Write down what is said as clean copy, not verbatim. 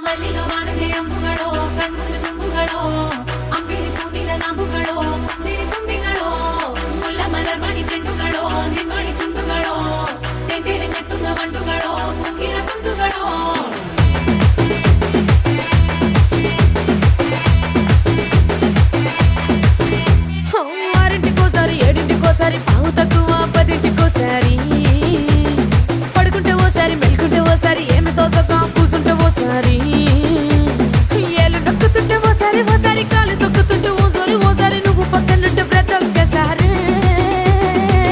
ಮಲ್ಲಿಗ ವಾಣಕ್ಕೆ ಅಂಬುಗಳೋ ಕಣ್ಣು ತುಂಬುಗಳೋ ಅಂಬಿಳಿ ಕೂದಿನ ನಂಬುಗಳೋ ಸಿರಿ ತುಂಬಿ